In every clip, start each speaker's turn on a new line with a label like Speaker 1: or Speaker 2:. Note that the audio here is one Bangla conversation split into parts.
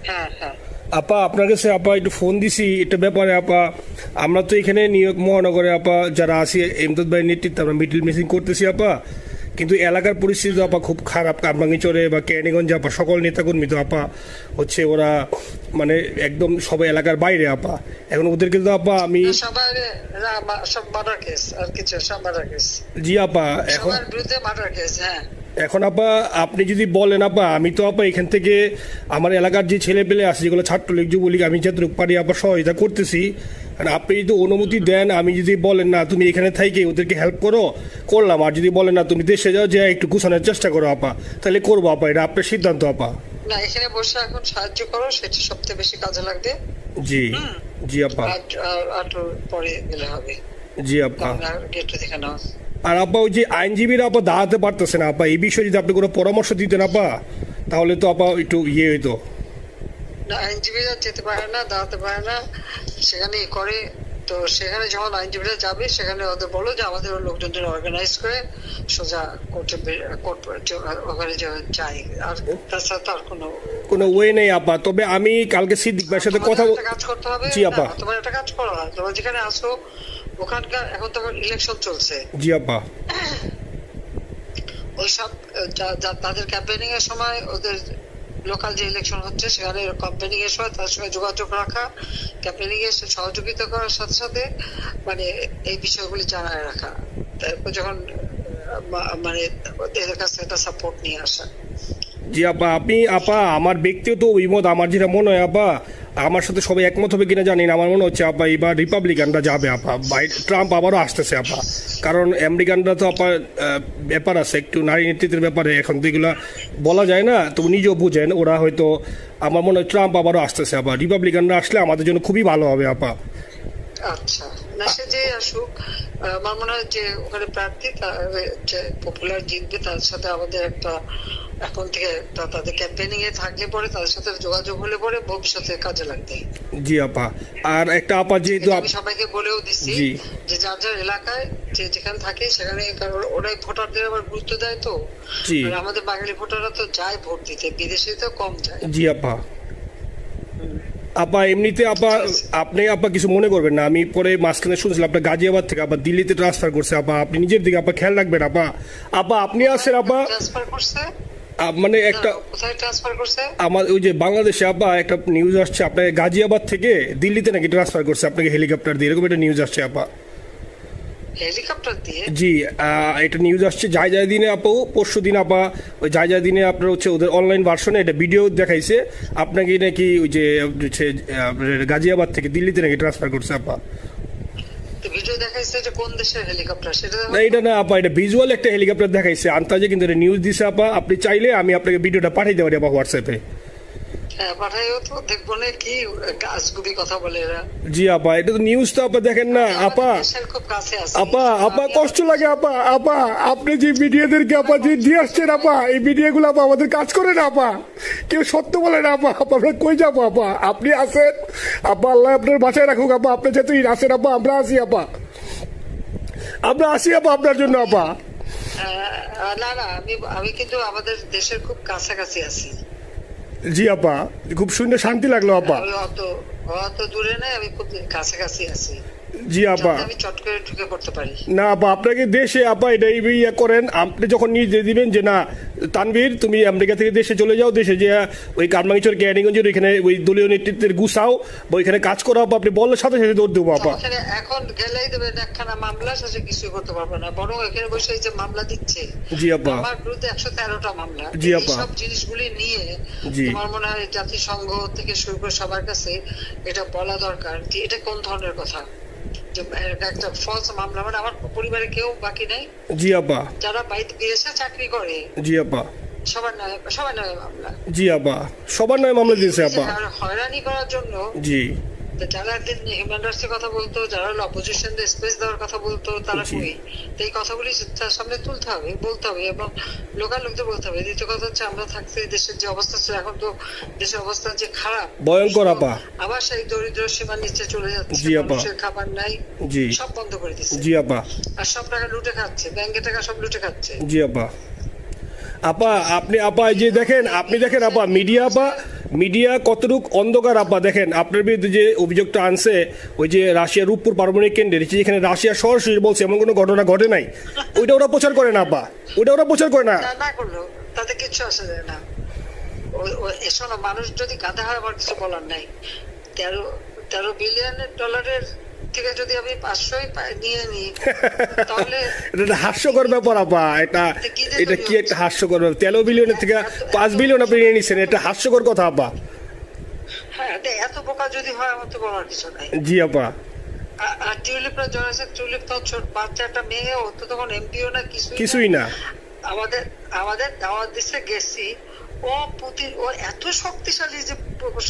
Speaker 1: হ্যাঁ হ্যাঁ
Speaker 2: আপা আপনার কাছে আপা একটু ফোন দিছি এটা ব্যাপারে আপা। আমরা তো এখানে নিউ ইয়র্ক মহানগরে আপা যারা আছি এমদাদ ভাইয়ের নেতৃত্বে আমরা মিডিল মিসিং করতেছি আপা, কিন্তু এলাকার পরিস্থিতি তো আপা খুব খারাপ। কারমাঙ্গিচরে বা ক্যানিগঞ্জে আপা সকল নেতাকর্মী তো আপা হচ্ছে ওরা মানে একদম সবাই এলাকার বাইরে আপা। এখন ওদেরকে তো আপা আমি
Speaker 1: সবার সব মার্ডার কেস আর কিছু সব মার্ডার কেস
Speaker 2: জি আপা এখন
Speaker 1: সবার বিরুদ্ধে মার্ডার কেস। হ্যাঁ
Speaker 2: এখন আপা আপনি যদি বলেন আপা আমি তো আপা এখান থেকে আমার এলাকার যে ছেলে পেলে আছে যেগুলো ছাত্রলীগ যুবলীগ আমি যতটুকু পারি আপা সহায়তা করতেছি। আর আপনি যদি অনুমতি দেন, আমি যদি বলেন না তুমি এখানে থাইকে ওদেরকে হেল্প করো করলাম, আর যদি বলেন না তুমি দেশে যাও যে একটু গুছানোর চেষ্টা করো আপা, তাহলে করবো আপা। এটা আপনার সিদ্ধান্ত আপা।
Speaker 1: না, এখানে বসে এখন সাহায্য করো, সেটা সবচেয়ে বেশি কাজে লাগবে।
Speaker 2: জি জি আপা।
Speaker 1: আর পরে গেলে হবে।
Speaker 2: জি আপা।
Speaker 1: গেটটা দেখে নাও।
Speaker 2: আর আপা ওই যে আইনজীবীরা আপা দাঁড়াতে পারতেছে না আপা, এই বিষয়ে যদি আপনি কোনো পরামর্শ দিতেন আপা তাহলে তো আপা একটু ইয়ে হইতো।
Speaker 1: না, আইনজীবীরা যেতে পারে না, দাঁড়াতে পারে না, সেখানে করে। তো সেখানে যখন আইনজীবীরা যাবে সেখানে ওদের বলো যে আমাদের লোকজনদের অর্গানাইজ করে সোজা কোর্টে ওখানে যাই। আর তাছাড়া তো আর
Speaker 2: কোনো ওয়ে নেই আপা। তবে আমি কালকে সিদ্দিক ভাইয়ের সাথে কথা
Speaker 1: কাজ করতে হবে।
Speaker 2: জি আপা।
Speaker 1: তোমার একটা কাজ করো, তোমার যেখানে আসো ওখানকার এখন তো ইলেকশন চলছে।
Speaker 2: জি আপা।
Speaker 1: ওইসব তাদের ক্যাম্পেনিং এর সময় ওদের লোকাল যে ইলেকশন হচ্ছে সেখানে ক্যাম্পেনিং এর সময় তার সঙ্গে যোগাযোগ রাখা, ক্যাম্পেনিং এর সহযোগিতা করার সাথে সাথে মানে এই বিষয়গুলি জানায় রাখা, তারপর যখন মানে ওদের কাছে একটা সাপোর্ট নিয়ে আসা।
Speaker 2: জি আপা। আপনি আপা আমার ব্যক্তিগত অভিমত আমার যেটা মনে হয় আপা, আমার সাথে সবাই একমত হবে কিনা জানি না, আমার মনে হচ্ছে আপা এবার রিপাবলিকানরা যাবে আপা। ট্রাম্প আবারও আসতেছে আপা, কারণ আমেরিকানরা তো আপা ব্যাপার আছে একটু নারী নেতৃত্বের ব্যাপারে, এখন তো এগুলো বলা যায় না, তো নিজেও বুঝেন ওরা হয়তো। আমার মনে হয় ট্রাম্প আবারও আসতেছে আপা, রিপাবলিকানরা আসলে আমাদের জন্য খুবই ভালো হবে আপা।
Speaker 1: আচ্ছা, না সে যে আসুক, আমার মনে হয় যে ওখানে প্রার্থী যে পপুলার জিতবে তার সাথে আমাদের একটা এখন থেকে তাদের ক্যাম্পেনিং এ থাকলে পরে তাদের সাথে যোগাযোগ হলে পরে ভবিষ্যতে কাজে লাগবে।
Speaker 2: জি আপা। আর একটা আপা যেহেতু
Speaker 1: আমি সবাইকে বলেও দিচ্ছি যে যার যার এলাকায় যে যেখানে থাকে সেখানে, কারণ ওরাই ভোটারদের আবার গুরুত্ব দেয়। তো আমাদের বাঙালি ভোটাররা তো যায় ভোট দিতে, বিদেশে তো কম যায়।
Speaker 2: জি আপা। আপা এমনিতে আপা আপনি আপা কিছু মনে করবেন না, আমি পরে মাঝখানে শুনছিলাম আপনার গাজিয়াবাদ থেকে আপা দিল্লিতে ট্রান্সফার করছে আপা, আপনি নিজের দিকে আপা খেয়াল রাখবেন আপা। আপা আপনি আসেন আপা।
Speaker 1: ট্রান্সফার করছে
Speaker 2: মানে একটা
Speaker 1: কোথায় ট্রান্সফার করছে?
Speaker 2: আমার ওই যে বাংলাদেশে আপা একটা নিউজ আসছে আপনাকে গাজিয়াবাদ থেকে দিল্লিতে নাকি ট্রান্সফার করছে আপনাকে হেলিকপ্টার দিয়ে, এরকম একটা নিউজ আসছে আপা।
Speaker 1: হেলিকপ্টার দিয়ে?
Speaker 2: জি এটা নিউজ আসছে যায় যায় দিনে আপু, পরশু দিন আপা ওই যায় যায় দিনে আপনার হচ্ছে ওদের অনলাইন ভার্সনে এটা ভিডিও দেখাইছে আপনাকে নাকি ওই যে হচ্ছে গাজিয়াবাদ থেকে দিল্লিতে নাকি ট্রান্সফার করছে আপা।
Speaker 1: ভিডিও দেখাইছে যে কোন দেশের হেলিকপ্টার সেটা?
Speaker 2: না এটা না আপা, এটা ভিজুয়াল একটা হেলিকপ্টার দেখাইছে আন্তাজে, কিন্তু এটা নিউজ দিছে আপা। আপনি চাইলে আমি আপনাকে ভিডিওটা পাঠিয়ে দেবো আপা হোয়াটসঅ্যাপে।
Speaker 1: হ্যাঁ পাঠাইও তো, দেখবো না কি গাছগুবি কথা বলে এরা।
Speaker 2: জি আপা, এটা তো নিউজ তো আপা দেখেন না আপা।
Speaker 1: খুব কাছে আছে
Speaker 2: আপা আপা কষ্ট লাগে আপা। আপা আপনি যে মিডিয়াদেরকে আপা যে দিয়ে আসছেন আপা, এই মিডিয়াগুলো আপা আমাদের কাজ করে না আপা, কেউ সত্য বলে না আপা। আমরা কই যাবো আপা, আপনি আসেন আপা, আল্লাহ আপনার বাসায় রাখুক আপা। আপনি যেহেতু আসেন আপা, আমরা আসি আপা, আমরা আসি আপা আপনার জন্য আপা।
Speaker 1: না না, আমি কিন্তু আমাদের দেশের খুব কাছাকাছি আছি।
Speaker 2: জি আপা, খুব শুনে শান্তি লাগলো আপা।
Speaker 1: অত দূরে নাই, আমি খুব কাছাকাছি আছি।
Speaker 2: জি আপা।
Speaker 1: আমি চট করে ঢুকে পড়তে পারি
Speaker 2: না আপা, আপনাকে দেশে আপা এটা ইয়ে করেন, আপনি যখন নিজে দিবেন যে না তানভীর তুমি আমেরিকা থেকে দেশে চলে যাও, দেশে যে ওই কারমাঙ্গিচর ক্যানিগঞ্জের ওইখানে ওই দলীয় নেতৃত্বের গুছাও বা ওইখানে কাজ করো আপা, আপনি বললে সাথে সাথে দৌড় দেবো আপা।
Speaker 1: এখন গেলেই দেবেন একখানা মামলা, শেষে কিছুই করতে পারবে না, বরং এখানে বসে যে মামলা দিচ্ছে।
Speaker 2: জি আপা।
Speaker 1: আমার বিরুদ্ধে 113টা মামলা।
Speaker 2: জি আপা।
Speaker 1: সব জিনিসগুলি নিয়ে আমার মনে হয় জাতিসংঘ থেকে শুরু করে সবার কাছে এটা বলা দরকার যে এটা কোন ধরনের কথা, একটা ফলস মামলা। মানে আমার পরিবারে কেউ বাকি নাই।
Speaker 2: জি আপা।
Speaker 1: যারা বাইরে বিদেশে চাকরি করে
Speaker 2: জি আপা
Speaker 1: সবার নামে মামলা।
Speaker 2: জি আপা, সবার নামে মামলা দিয়েছে আপা।
Speaker 1: হয়রানি করার জন্য
Speaker 2: জি
Speaker 1: যারা একদিন হিউম্যান রাইটস এর কথা বলতো, যারা অপোজিশন স্পেস দেওয়ার কথা বলতো, তারা কই? তো এই কথাগুলি তার সামনে তুলতে হবে, বলতে হবে, এবং লোকাল লোকদের বলতে হবে। দ্বিতীয় কথা হচ্ছে আমরা থাকতে দেশের যে অবস্থা ছিল, এখন তো দেশের অবস্থা যে খারাপ,
Speaker 2: ভয়ঙ্কর আপা।
Speaker 1: আবার সেই দরিদ্র সীমার নিচে চলে যাচ্ছে, মানুষের খাবার নাই, সব বন্ধ করে দিচ্ছে।
Speaker 2: জি আপা।
Speaker 1: আর সব টাকা লুটে খাচ্ছে, ব্যাংকের টাকা সব লুটে খাচ্ছে।
Speaker 2: জি আপা। আপা আপনি আপা এই যে দেখেন আপনি দেখেন আপা মিডিয়া কতটুক অন্ধকার আপা দেখেন আপনার বিরুদ্ধে যে অভিযোগটা আনছে ওই যে রাশিয়ার রূপপুর পারমাণবিক কেন্দ্রে যেখানে রাশিয়া সরাসরি বলছে এমন কোনো ঘটনা ঘটে নাই, ওইটা ওরা প্রচার করে না আপা, ওইটা ওরা প্রচার করে না।
Speaker 1: না করলো তাতে কিছু আসে যায় না। শোনো, মানুষ যদি গাধা হয় আমার কিছু বলার নাই। 13 বিলিয়ন ডলারের থেকে যদি আমি 500ই নিয়ে নিই তাহলে
Speaker 2: এটা হাস্যকর ব্যাপার আপা, এটা কি একটা হাস্যকর ব্যাপার। 13 বিলিয়নের থেকে 5 বিলিয়ন আপনি নিয়ে নিচ্ছেন, এটা হাস্যকর কথা আপা।
Speaker 1: হ্যাঁ, এত বোকা যদি হয় আমার তো বলার কিছু নাই।
Speaker 2: জি আপা।
Speaker 1: আর টিউলিপরা জড়াইছে, টিউলিপ তো ছোট বাচ্চা একটা মেয়ে, ও তো তখন এমপিও না
Speaker 2: কিছুই না।
Speaker 1: আমাদের দাওয়াত দিচ্ছে, গেছি। ও এত শক্তিশালী যে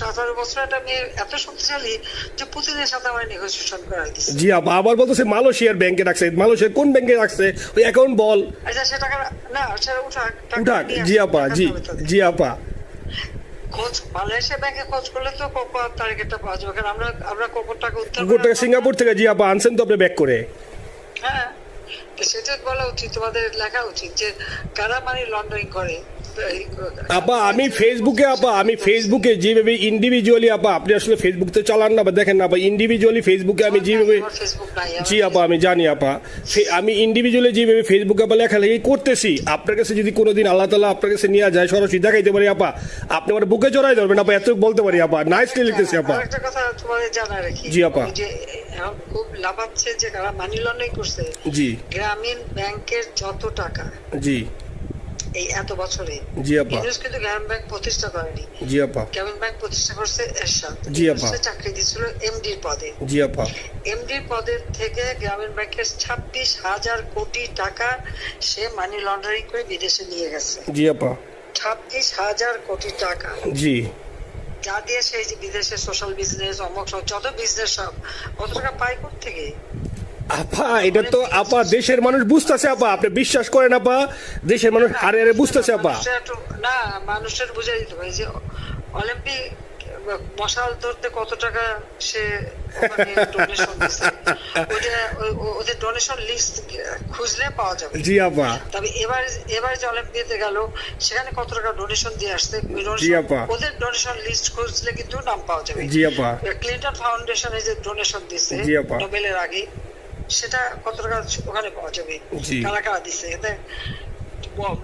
Speaker 1: 17 বছর একটা মেয়ে এত শক্তিশালী যে পুতিনের সাথে আমার নেগোসিয়েশন করাই দিচ্ছে।
Speaker 2: জি আপা, আবার বলতেছে মালয়েশিয়ার ব্যাংকে রাখছে, মালয়েশিয়ার কোন ব্যাংকে রাখছে ওই অ্যাকাউন্ট বল।
Speaker 1: আচ্ছা, সে টাকা না, সেটা উঠাক।
Speaker 2: জি আপা, জি আপা।
Speaker 1: খোঁজ মালয়েশিয়া ব্যাংকে খোঁজ করলে তো কোকোর টার্গেটটা পাওয়া যাবে, কারণ আমরা কোকোর টাকা উদ্ধার
Speaker 2: গোটা সিঙ্গাপুর থেকে। জি আপা, আনছেন তো আপনি ব্যাক করে।
Speaker 1: হ্যাঁ, সেটা বলা উচিত, তোমাদের লেখা উচিত যে কারা মানি লন্ডারিং করে।
Speaker 2: আপা আমি ফেসবুকে যেভাবে ইন্ডিভিজুয়ালি আপা, আপনি আসলে ফেসবুক তো চালান না বা দেখেন না আপা, ইন্ডিভিজুয়ালি ফেসবুকে আমি যেভাবে, জি আপা আমি জানি আপা, আমি ইন্ডিভিজুয়ালি যেভাবে ফেসবুকে আপা লেখালেখি করতেছি, আপনার কাছে যদি কোনোদিন আল্লাহ তাআলা আপনার কাছে নিয়ে যায় সরাসরি দেখাইতে পারি আপা, আপনি আমার বুকে জড়াই ধরবেন আপা, এত বলতে পারি আপা। নাইসলি লিখতেছি আপা।
Speaker 1: একটা কথা তোমাদের জানা রাখি,
Speaker 2: জি আপা।
Speaker 1: যে এখন খুব লাভাচ্ছে যে কারা মানি লন্ডারিং করছে।
Speaker 2: জি।
Speaker 1: গ্রামীণ ব্যাংকের যত টাকা,
Speaker 2: জি
Speaker 1: এই এত বছরে,
Speaker 2: জি আপা,
Speaker 1: ইউনুস কিন্তু গ্রামীণ ব্যাংক প্রতিষ্ঠা করেনি।
Speaker 2: জি আপা।
Speaker 1: গ্রামীণ ব্যাংক প্রতিষ্ঠা করছে এরশাদ।
Speaker 2: জি আপা।
Speaker 1: চাকরি দিয়েছিল এমডির পদে।
Speaker 2: জি আপা।
Speaker 1: এমডির পদের থেকে গ্রামীণ ব্যাংকের 26,000 কোটি টাকা সে মানি লন্ডারিং করে বিদেশে নিয়ে গেছে।
Speaker 2: জি আপা।
Speaker 1: 26,000 কোটি টাকা।
Speaker 2: জি।
Speaker 1: যা দিয়ে সেই যে বিদেশে সোশ্যাল বিজনেস, অমক যত বিজনেস সব কত টাকা পায় থেকে।
Speaker 2: আপা এটা তো আপা দেশের মানুষ বুঝতেছে আপা, আপনি বিশ্বাস করেন আপা, দেশের মানুষ হারে হারে বুঝতেছে আপা।
Speaker 1: না, মানুষের বুঝাই দিতে হবে যে অলিম্পিক মশাল ধরতে কত টাকা সে ডোনেশন দিচ্ছে, ওদের ডোনেশন লিস্ট খুঁজলে পাওয়া যাবে।
Speaker 2: জি আপা।
Speaker 1: তবে এবার যে অলিম্পিয়াতে গেল সেখানে কত টাকা ডোনেশন দিয়ে আসছে,
Speaker 2: জি আপা।
Speaker 1: ওদের ডোনেশন লিস্ট খুঁজলে কিন্তু নাম পাওয়া যাবে।
Speaker 2: জি আপা।
Speaker 1: ক্লিন্টন ফাউন্ডেশনে যে ডোনেশন দিচ্ছে নোবেলের আগে, সেটা কত টাকা ওখানে পাওয়া যাবে, কারা কারা দিচ্ছে। এতে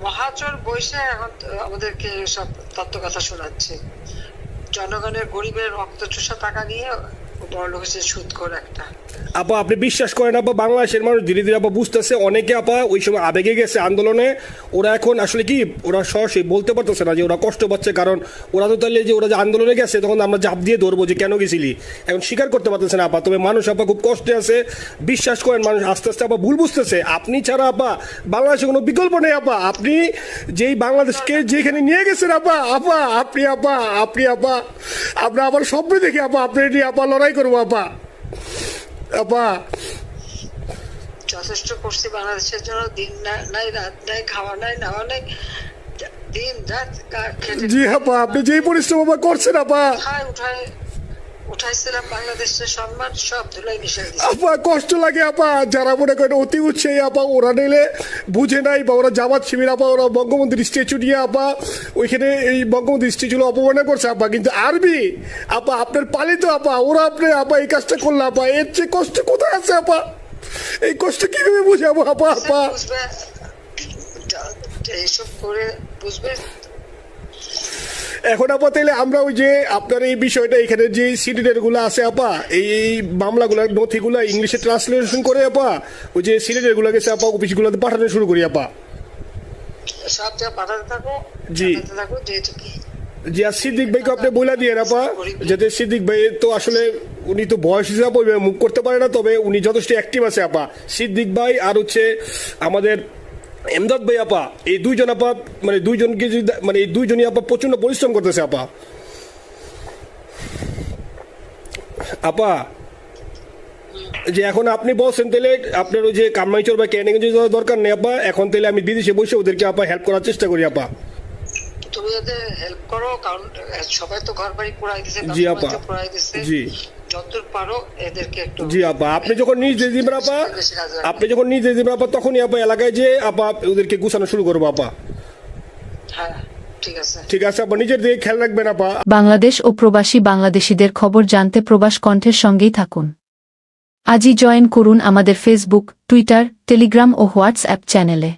Speaker 1: মহাচর বৈশে এখন আমাদেরকে সব তত্ত্ব কথা শোনাচ্ছে, জনগণের গরিবের রক্ত চুষা টাকা নিয়ে বড় লোক হচ্ছে সুদখোর একটা।
Speaker 2: আপা আপনি বিশ্বাস করেন আপা, বাংলাদেশের মানুষ ধীরে ধীরে আপা বুঝতেছে, অনেকে আপা ওই সময় আবেগে গেছে আন্দোলনে, ওরা এখন আসলে কি ওরা সরাসরি বলতে পারতেছে না যে ওরা কষ্ট পাচ্ছে, কারণ ওরা তো তাহলে যে ওরা যে আন্দোলনে গেছে তখন আমরা জাপ দিয়ে ধরবো যে কেন গেছিলি, এখন স্বীকার করতে পারতেছে না আপা। তবে মানুষ আপা খুব কষ্টে আছে, বিশ্বাস করেন মানুষ আস্তে আস্তে আপা ভুল বুঝতেছে। আপনি ছাড়া আপা বাংলাদেশে কোনো বিকল্প নেই আপা, আপনি যেই বাংলাদেশকে যেখানে নিয়ে গেছেন আপা, আপনি আমরা আবার স্বপ্ন দেখি আপা, আপনি নিয়ে আপা লড়াই করবো আপা। আপা
Speaker 1: যথেষ্ট করছি বাংলাদেশের জন্য, দিন নাই রাত নাই, খাওয়া নাই নাওয়া নাই, দিন রাত
Speaker 2: জি আপা, আপনি যেই পরিশ্রম আপা করছেন আপা,
Speaker 1: উঠাইছিলাম বাংলাদেশের সম্মান সব ধুলাই মিশাই দিয়েছে
Speaker 2: আপা। কষ্ট লাগে আপা, যারা মনে করেন অতি উৎসাহী আপা, ওরা নিলে বুঝে নাই বা ওরা জামাত শিবির আপা, ওরা বঙ্গবন্ধুর স্ট্যাচু নিয়ে আপা ওইখানে এই বঙ্গবন্ধুর স্ট্যাচু অপমানে করছে আপা, কিন্তু আরবি আপা আপনার পালিত আপা, ওরা আপনি আপা এই কাজটা করলে আপা, এর চেয়ে কষ্ট কোথায় আছে আপা? এই কষ্ট কিভাবে বুঝাবো আপা?
Speaker 1: বুঝবে এইসব করে বুঝবে।
Speaker 2: এখন আপা তাইলে আমরা ওই যে আপনার এই বিষয়টা এখানে যে সিডিডের গুলো আছে আপা, এই মামলাগুলোর নথিগুলো ইংলিশে ট্রান্সলেশন করে আপা ওই যে সিডিডের গুলো গেছে আপা অফিসগুলোতে পাঠানো শুরু করি আপা।
Speaker 1: সব যা পাঠাতে থাকো,
Speaker 2: জি
Speaker 1: যেহেতু কি
Speaker 2: জি। আর সিদ্দিক ভাইকে আপনি বলে দিয়ে আপা, যাতে সিদ্দিক ভাই তো আসলে উনি তো বয়স হিসাবে মুখ করতে পারে না, তবে উনি যথেষ্ট অ্যাক্টিভ আছে আপা। সিদ্দিক ভাই আর হচ্ছে আমাদের এমদাদ ভাই আপা, এই দুইজন আপা মানে দুইজনকে যদি মানে এই দুইজনই আপা প্রচন্ড পরিশ্রম করতেছে আপা। আপা যে এখন আপনি বলছেন তাহলে আপনার ওই যে কামাইচর বা ক্যানিং যাওয়ার দরকার নেই আপা, এখন তাহলে আমি বিদেশে বসে ওদেরকে আপা হেল্প করার চেষ্টা করি আপা।
Speaker 1: তুমি যাতে হেল্প করো, কারণ সবাই তো ঘর বাড়ি পুরাই দিছে।
Speaker 2: জি আপা, জি
Speaker 1: যতদূর পারো এদেরকে একটু।
Speaker 2: জি আপা, আপনি যখন নিজে দিবেন আপা, তখনই আপা এলাকায় যে আপা ওদেরকে গুছানো শুরু করবো আপা।
Speaker 1: হ্যাঁ ঠিক আছে।
Speaker 2: ঠিক আছে আপা, নিজের দিকে খেয়াল রাখবেন আপা।
Speaker 3: বাংলাদেশ ও প্রবাসী বাংলাদেশিদের খবর জানতে প্রবাস কণ্ঠের সঙ্গেই থাকুন। আজই জয়েন করুন আমাদের ফেসবুক, টুইটার, টেলিগ্রাম ও হোয়াটসঅ্যাপ চ্যানেলে।